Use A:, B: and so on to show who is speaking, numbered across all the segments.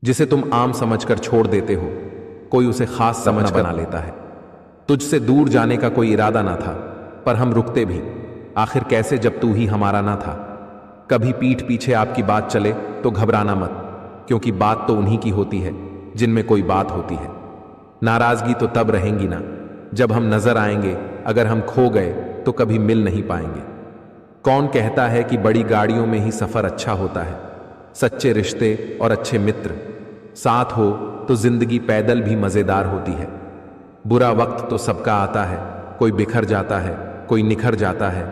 A: जिसे तुम आम समझकर छोड़ देते हो, कोई उसे खास समझ बना लेता है। तुझसे दूर जाने का कोई इरादा ना था, पर हम रुकते भी आखिर कैसे जब तू ही हमारा ना था। कभी पीठ पीछे आपकी बात चले तो घबराना मत, क्योंकि बात तो उन्हीं की होती है जिनमें कोई बात होती है। नाराजगी तो तब रहेंगी ना जब हम नजर आएंगे, अगर हम खो गए तो कभी मिल नहीं पाएंगे। कौन कहता है कि बड़ी गाड़ियों में ही सफर अच्छा होता है। सच्चे रिश्ते और अच्छे मित्र साथ हो तो जिंदगी पैदल भी मजेदार होती है। बुरा वक्त तो सबका आता है, कोई बिखर जाता है, कोई निखर जाता है।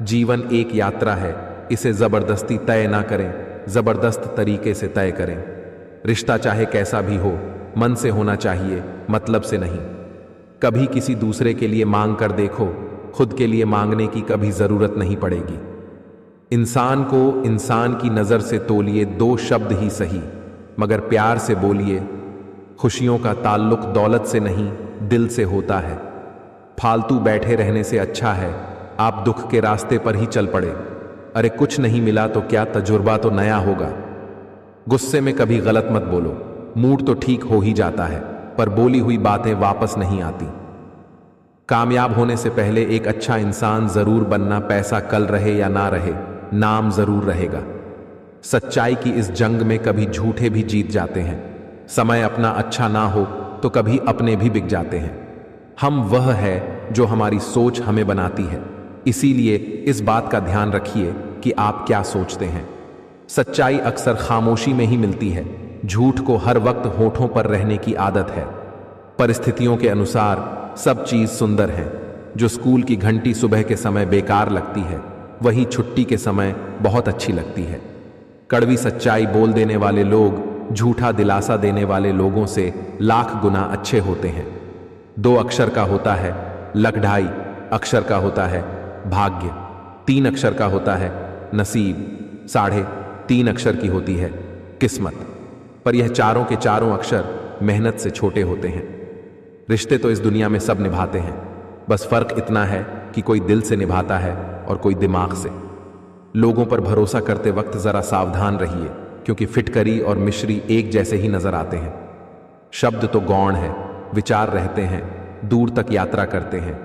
A: जीवन एक यात्रा है, इसे जबरदस्ती तय ना करें, जबरदस्त तरीके से तय करें। रिश्ता चाहे कैसा भी हो, मन से होना चाहिए, मतलब से नहीं। कभी किसी दूसरे के लिए मांग कर देखो, खुद के लिए मांगने की कभी जरूरत नहीं पड़ेगी। इंसान को इंसान की नजर से तोलिए, दो शब्द ही सही, मगर प्यार से बोलिए। खुशियों का ताल्लुक दौलत से नहीं, दिल से होता है। फालतू बैठे रहने से अच्छा है आप दुख के रास्ते पर ही चल पड़े। अरे कुछ नहीं मिला तो क्या, तजुर्बा तो नया होगा। गुस्से में कभी गलत मत बोलो, मूड तो ठीक हो ही जाता है, पर बोली हुई बातें वापस नहीं आती। कामयाब होने से पहले एक अच्छा इंसान जरूर बनना। पैसा कल रहे या ना रहे, नाम जरूर रहेगा। सच्चाई की इस जंग में कभी झूठे भी जीत जाते हैं। समय अपना अच्छा ना हो तो कभी अपने भी बिक जाते हैं। हम वह है जो हमारी सोच हमें बनाती है, इसीलिए इस बात का ध्यान रखिए कि आप क्या सोचते हैं। सच्चाई अक्सर खामोशी में ही मिलती है, झूठ को हर वक्त होठों पर रहने की आदत है। परिस्थितियों के अनुसार सब चीज सुंदर है। जो स्कूल की घंटी सुबह के समय बेकार लगती है, वही छुट्टी के समय बहुत अच्छी लगती है। कड़वी सच्चाई बोल देने वाले लोग झूठा दिलासा देने वाले लोगों से लाख गुना अच्छे होते हैं। 2 अक्षर का होता है लक, 2.5 अक्षर का होता है भाग्य, 3 अक्षर का होता है नसीब, 3.5 अक्षर की होती है किस्मत। पर यह चारों के चारों अक्षर मेहनत से छोटे होते हैं। रिश्ते तो इस दुनिया में सब निभाते हैं, बस फर्क इतना है कि कोई दिल से निभाता है और कोई दिमाग से। लोगों पर भरोसा करते वक्त जरा सावधान रहिए, क्योंकि फिटकरी और मिश्री एक जैसे ही नजर आते हैं। शब्द तो गौण है, विचार रहते हैं, दूर तक यात्रा करते हैं।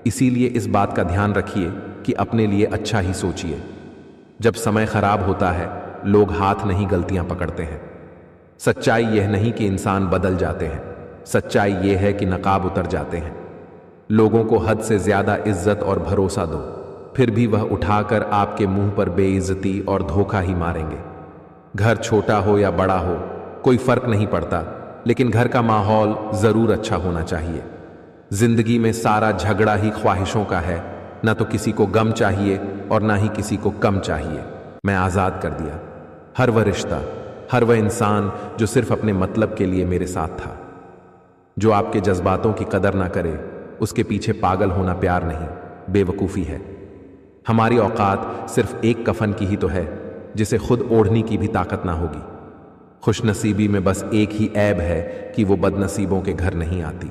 A: इसीलिए इस बात का ध्यान रखिए कि अपने लिए अच्छा ही सोचिए। जब समय खराब होता है, लोग हाथ नहीं गलतियां पकड़ते हैं। सच्चाई यह नहीं कि इंसान बदल जाते हैं, सच्चाई यह है कि नकाब उतर जाते हैं। लोगों को हद से ज्यादा इज्जत और भरोसा दो, फिर भी वह उठाकर आपके मुंह पर बेइज्जती और धोखा ही मारेंगे। घर छोटा हो या बड़ा हो, कोई फर्क नहीं पड़ता, लेकिन घर का माहौल जरूर अच्छा होना चाहिए। जिंदगी में सारा झगड़ा ही ख्वाहिशों का है, ना तो किसी को गम चाहिए और ना ही किसी को कम चाहिए। मैं आजाद कर दिया हर वह रिश्ता, हर वह इंसान जो सिर्फ अपने मतलब के लिए मेरे साथ था। जो आपके जज्बातों की कदर ना करे, उसके पीछे पागल होना प्यार नहीं, बेवकूफ़ी है। हमारी औकात सिर्फ एक कफन की ही तो है, जिसे खुद ओढ़ने की भी ताकत ना होगी। खुशनसीबी में बस एक ही ऐब है कि वो बदनसीबों के घर नहीं आती।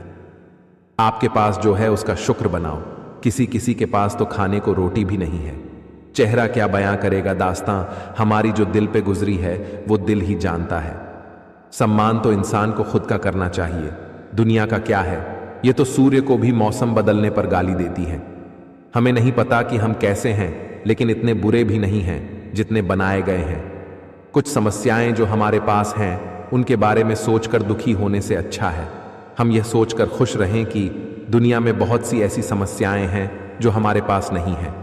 A: आपके पास जो है उसका शुक्र बनाओ, किसी किसी के पास तो खाने को रोटी भी नहीं है। चेहरा क्या बयां करेगा दास्तां, हमारी जो दिल पे गुजरी है वो दिल ही जानता है। सम्मान तो इंसान को खुद का करना चाहिए, दुनिया का क्या है। ये तो सूर्य को भी मौसम बदलने पर गाली देती है। हमें नहीं पता कि हम कैसे हैं, लेकिन इतने बुरे भी नहीं हैं जितने बनाए गए हैं। कुछ समस्याएं जो हमारे पास हैं, उनके बारे में सोचकर दुखी होने से अच्छा है हम यह सोचकर खुश रहें कि दुनिया में बहुत सी ऐसी समस्याएं हैं जो हमारे पास नहीं हैं।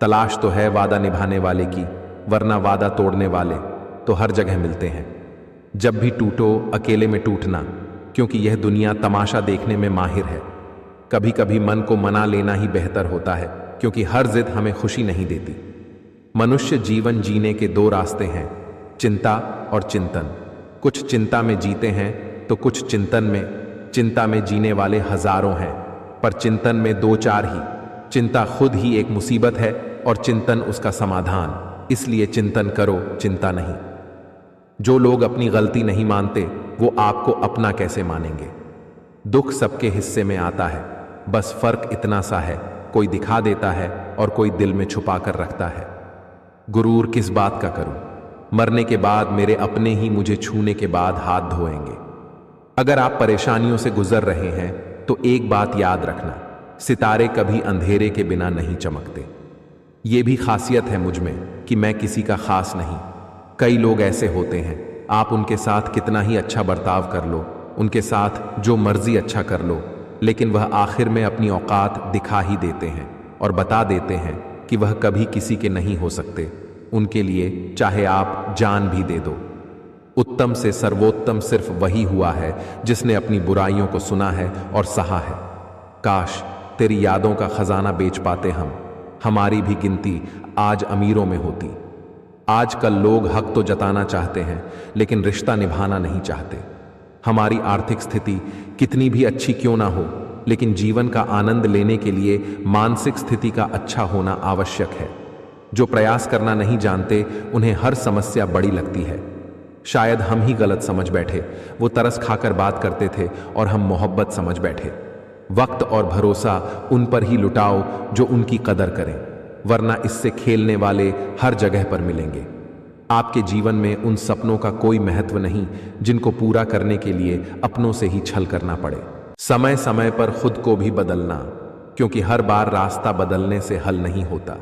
A: तलाश तो है वादा निभाने वाले की, वरना वादा तोड़ने वाले तो हर जगह मिलते हैं। जब भी टूटो अकेले में टूटना, क्योंकि यह दुनिया तमाशा देखने में माहिर है। कभी कभी मन को मना लेना ही बेहतर होता है, क्योंकि हर जिद हमें खुशी नहीं देती। मनुष्य जीवन जीने के 2 रास्ते हैं, चिंता और चिंतन। कुछ चिंता में जीते हैं तो कुछ चिंतन में। चिंता में जीने वाले हजारों हैं, पर चिंतन में 2-4 ही। चिंता खुद ही एक मुसीबत है और चिंतन उसका समाधान। इसलिए चिंतन करो, चिंता नहीं। जो लोग अपनी गलती नहीं मानते, वो आपको अपना कैसे मानेंगे। दुख सबके हिस्से में आता है, बस फर्क इतना सा है, कोई दिखा देता है और कोई दिल में छुपा कर रखता है। गुरूर किस बात का करूं, मरने के बाद मेरे अपने ही मुझे छूने के बाद हाथ धोएंगे। अगर आप परेशानियों से गुजर रहे हैं तो एक बात याद रखना, सितारे कभी अंधेरे के बिना नहीं चमकते। ये भी खासियत है मुझ में कि मैं किसी का खास नहीं। कई लोग ऐसे होते हैं, आप उनके साथ कितना ही अच्छा बर्ताव कर लो, उनके साथ जो मर्जी अच्छा कर लो, लेकिन वह आखिर में अपनी औकात दिखा ही देते हैं और बता देते हैं कि वह कभी किसी के नहीं हो सकते। उनके लिए चाहे आप जान भी दे दो। उत्तम से सर्वोत्तम सिर्फ वही हुआ है जिसने अपनी बुराइयों को सुना है और सहा है। काश तेरी यादों का खजाना बेच पाते हम, हमारी भी गिनती आज अमीरों में होती। आजकल लोग हक तो जताना चाहते हैं लेकिन रिश्ता निभाना नहीं चाहते। हमारी आर्थिक स्थिति कितनी भी अच्छी क्यों ना हो, लेकिन जीवन का आनंद लेने के लिए मानसिक स्थिति का अच्छा होना आवश्यक है। जो प्रयास करना नहीं जानते उन्हें हर समस्या बड़ी लगती है। शायद हम ही गलत समझ बैठे, वो तरस खाकर बात करते थे और हम मोहब्बत समझ बैठे। वक्त और भरोसा उन पर ही लुटाओ जो उनकी कदर करें, वरना इससे खेलने वाले हर जगह पर मिलेंगे। आपके जीवन में उन सपनों का कोई महत्व नहीं जिनको पूरा करने के लिए अपनों से ही छल करना पड़े। समय समय पर खुद को भी बदलना, क्योंकि हर बार रास्ता बदलने से हल नहीं होता।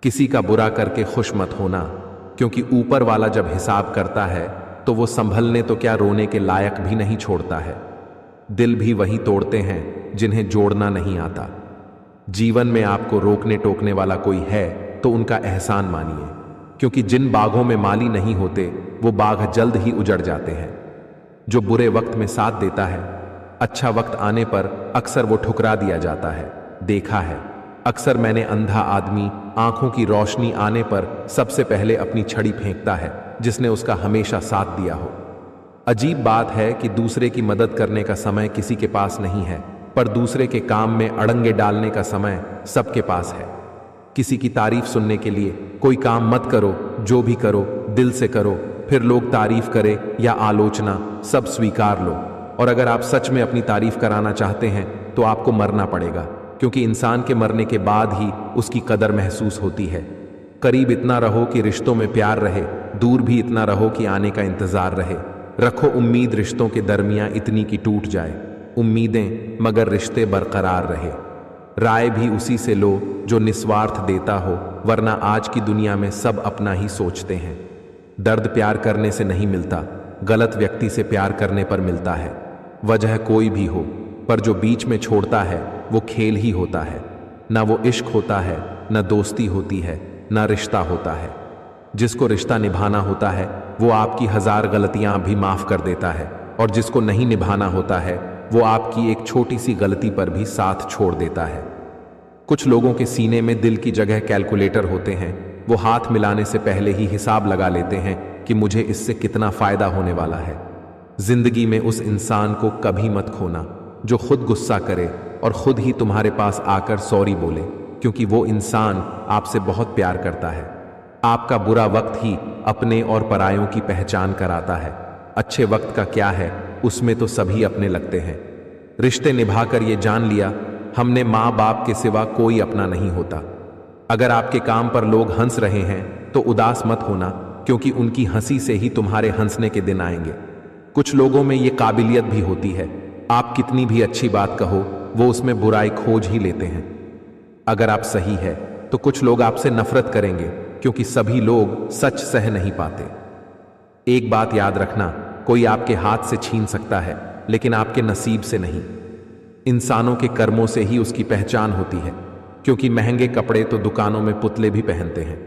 A: किसी का बुरा करके खुश मत होना, क्योंकि ऊपर वाला जब हिसाब करता है तो वो संभलने तो क्या रोने के लायक भी नहीं छोड़ता है। दिल भी वही तोड़ते हैं जिन्हें जोड़ना नहीं आता। जीवन में आपको रोकने टोकने वाला कोई है तो उनका एहसान मानिए, क्योंकि जिन बागों में माली नहीं होते वो बाग जल्द ही उजड़ जाते हैं। जो बुरे वक्त में साथ देता है, अच्छा वक्त आने पर अक्सर वो ठुकरा दिया जाता है। देखा है अक्सर मैंने, अंधा आदमी आंखों की रोशनी आने पर सबसे पहले अपनी छड़ी फेंकता है जिसने उसका हमेशा साथ दिया हो। अजीब बात है कि दूसरे की मदद करने का समय किसी के पास नहीं है, पर दूसरे के काम में अड़ंगे डालने का समय सबके पास है। किसी की तारीफ सुनने के लिए कोई काम मत करो, जो भी करो दिल से करो, फिर लोग तारीफ करे या आलोचना सब स्वीकार लो। और अगर आप सच में अपनी तारीफ कराना चाहते हैं तो आपको मरना पड़ेगा, क्योंकि इंसान के मरने के बाद ही उसकी कदर महसूस होती है। करीब इतना रहो कि रिश्तों में प्यार रहे, दूर भी इतना रहो कि आने का इंतजार रहे। रखो उम्मीद रिश्तों के दरमियां इतनी कि टूट जाए उम्मीदें, मगर रिश्ते बरकरार रहे। राय भी उसी से लो जो निस्वार्थ देता हो, वरना आज की दुनिया में सब अपना ही सोचते हैं। दर्द प्यार करने से नहीं मिलता, गलत व्यक्ति से प्यार करने पर मिलता है। वजह कोई भी हो, पर जो बीच में छोड़ता है वो खेल ही होता है। ना वो इश्क होता है, ना दोस्ती होती है, ना रिश्ता होता है। जिसको रिश्ता निभाना होता है वो आपकी 1000 गलतियां भी माफ कर देता है, और जिसको नहीं निभाना होता है वो आपकी एक छोटी सी गलती पर भी साथ छोड़ देता है। कुछ लोगों के सीने में दिल की जगह कैलकुलेटर होते हैं। वो हाथ मिलाने से पहले ही हिसाब लगा लेते हैं कि मुझे इससे कितना फायदा होने वाला है। जिंदगी में उस इंसान को कभी मत खोना जो खुद गुस्सा करे और खुद ही तुम्हारे पास आकर सॉरी बोले, क्योंकि वो इंसान आपसे बहुत प्यार करता है। आपका बुरा वक्त ही अपने और परायों की पहचान कराता है। अच्छे वक्त का क्या है, उसमें तो सभी अपने लगते हैं। रिश्ते निभाकर ये जान लिया, हमने माँ बाप के सिवा कोई अपना नहीं होता। अगर आपके काम पर लोग हंस रहे हैं तो उदास मत होना, क्योंकि उनकी हंसी से ही तुम्हारे हंसने के दिन आएंगे। कुछ लोगों में ये काबिलियत भी होती है, आप कितनी भी अच्छी बात कहो वो उसमें बुराई खोज ही लेते हैं। अगर आप सही है तो कुछ लोग आपसे नफरत करेंगे, क्योंकि सभी लोग सच सह नहीं पाते। एक बात याद रखना, कोई आपके हाथ से छीन सकता है लेकिन आपके नसीब से नहीं। इंसानों के कर्मों से ही उसकी पहचान होती है, क्योंकि महंगे कपड़े तो दुकानों में पुतले भी पहनते हैं।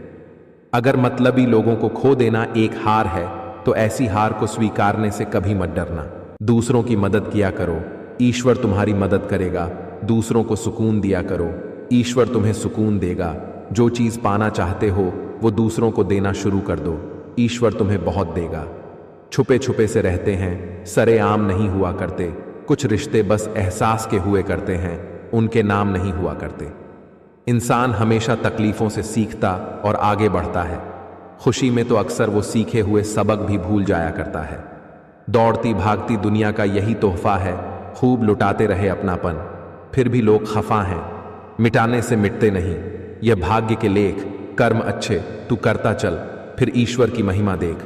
A: अगर मतलबी लोगों को खो देना एक हार है तो ऐसी हार को स्वीकारने से कभी मत डरना। दूसरों की मदद किया करो, ईश्वर तुम्हारी मदद करेगा। दूसरों को सुकून दिया करो, ईश्वर तुम्हें सुकून देगा। जो चीज पाना चाहते हो वो दूसरों को देना शुरू कर दो, ईश्वर तुम्हें बहुत देगा। छुपे छुपे से रहते हैं, सरेआम नहीं हुआ करते। कुछ रिश्ते बस एहसास के हुए करते हैं, उनके नाम नहीं हुआ करते। इंसान हमेशा तकलीफों से सीखता और आगे बढ़ता है। खुशी में तो अक्सर वो सीखे हुए सबक भी भूल जाया करता है। दौड़ती भागती दुनिया का यही तोहफा है, खूब लुटाते रहे अपनापन, फिर भी लोग खफा हैं। मिटाने से मिटते नहीं, यह भाग्य के लेख। कर्म अच्छे तू करता चल, फिर ईश्वर की महिमा देख।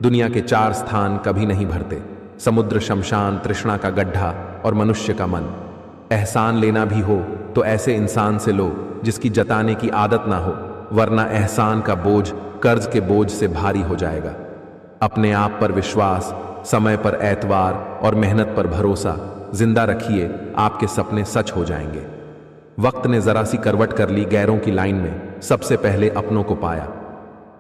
A: दुनिया के 4 स्थान कभी नहीं भरते, समुद्र, शमशान, तृष्णा का गड्ढा और मनुष्य का मन। एहसान लेना भी हो तो ऐसे इंसान से लो जिसकी जताने की आदत ना हो, वरना एहसान का बोझ कर्ज के बोझ से भारी हो जाएगा। अपने आप पर विश्वास, समय पर एतवार और मेहनत पर भरोसा जिंदा रखिए, आपके सपने सच हो जाएंगे। वक्त ने जरा सी करवट कर ली गैरों की लाइन में, सबसे पहले अपनों को पाया।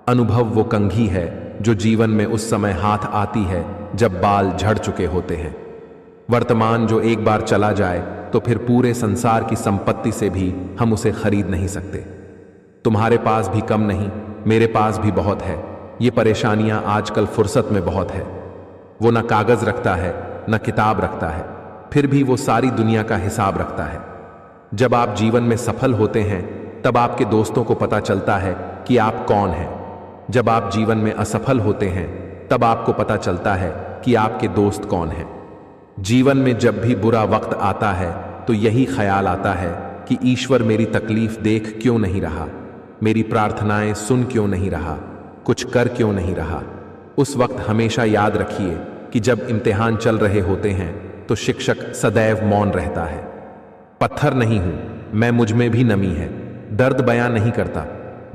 A: अनुभव वो कंघी है जो जीवन में उस समय हाथ आती है जब बाल झड़ चुके होते हैं। वर्तमान जो एक बार चला जाए तो फिर पूरे संसार की संपत्ति से भी हम उसे खरीद नहीं सकते। तुम्हारे पास भी कम नहीं, मेरे पास भी बहुत है। ये परेशानियां आजकल फुर्सत में बहुत है। वो ना कागज रखता है न किताब रखता है, फिर भी वो सारी दुनिया का हिसाब रखता है। जब आप जीवन में सफल होते हैं तब आपके दोस्तों को पता चलता है कि आप कौन हैं। जब आप जीवन में असफल होते हैं तब आपको पता चलता है कि आपके दोस्त कौन हैं। जीवन में जब भी बुरा वक्त आता है तो यही ख्याल आता है कि ईश्वर मेरी तकलीफ देख क्यों नहीं रहा, मेरी प्रार्थनाएं सुन क्यों नहीं रहा, कुछ कर क्यों नहीं रहा। उस वक्त हमेशा याद रखिए कि जब इम्तिहान चल रहे होते हैं तो शिक्षक सदैव मौन रहता है। पत्थर नहीं हूं मैं, मुझ में भी नमी है, दर्द बयां नहीं करता,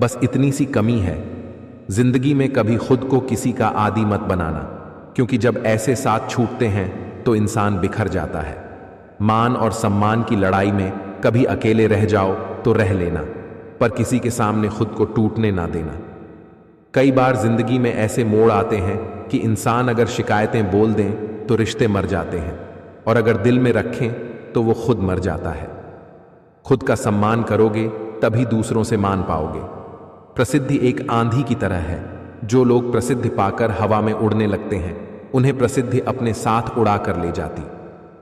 A: बस इतनी सी कमी है। जिंदगी में कभी खुद को किसी का आदी मत बनाना, क्योंकि जब ऐसे साथ छूटते हैं तो इंसान बिखर जाता है। मान और सम्मान की लड़ाई में कभी अकेले रह जाओ तो रह लेना, पर किसी के सामने खुद को टूटने ना देना। कई बार जिंदगी में ऐसे मोड़ आते हैं कि इंसान अगर शिकायतें बोल दें तो रिश्ते मर जाते हैं, और अगर दिल में रखें तो वो खुद मर जाता है। खुद का सम्मान करोगे तभी दूसरों से मान पाओगे। प्रसिद्धि एक आंधी की तरह है। जो लोग प्रसिद्धि पाकर हवा में उड़ने लगते हैं उन्हें प्रसिद्धि अपने साथ उड़ा कर ले जाती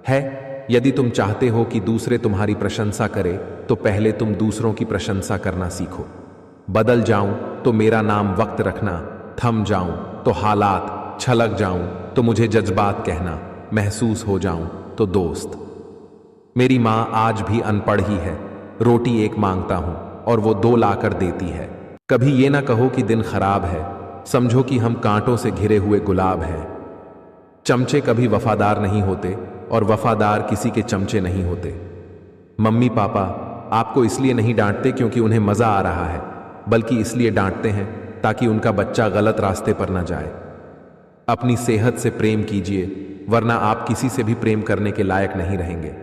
A: है। यदि तुम चाहते हो कि दूसरे तुम्हारी प्रशंसा करें तो पहले तुम दूसरों की प्रशंसा करना सीखो। बदल जाऊं तो मेरा नाम वक्त रखना, थम जाऊं तो हालात, छलक जाऊं तो मुझे जज्बात कहना, महसूस हो जाऊं तो दोस्त। मेरी मां आज भी अनपढ़ ही है, रोटी एक मांगता हूं और वो 2 लाकर देती है। कभी ये ना कहो कि दिन खराब है, समझो कि हम कांटों से घिरे हुए गुलाब हैं। चमचे कभी वफादार नहीं होते और वफादार किसी के चमचे नहीं होते। मम्मी पापा आपको इसलिए नहीं डांटते क्योंकि उन्हें मजा आ रहा है, बल्कि इसलिए डांटते हैं ताकि उनका बच्चा गलत रास्ते पर ना जाए। अपनी सेहत से प्रेम कीजिए, वरना आप किसी से भी प्रेम करने के लायक नहीं रहेंगे।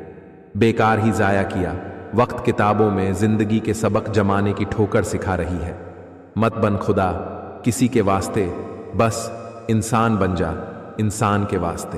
A: बेकार ही जाया किया वक्त। किताबों में जिंदगी के सबक जमाने की ठोकर सिखा रही है। मत बन खुदा किसी के वास्ते, बस इंसान बन जा इंसान के वास्ते।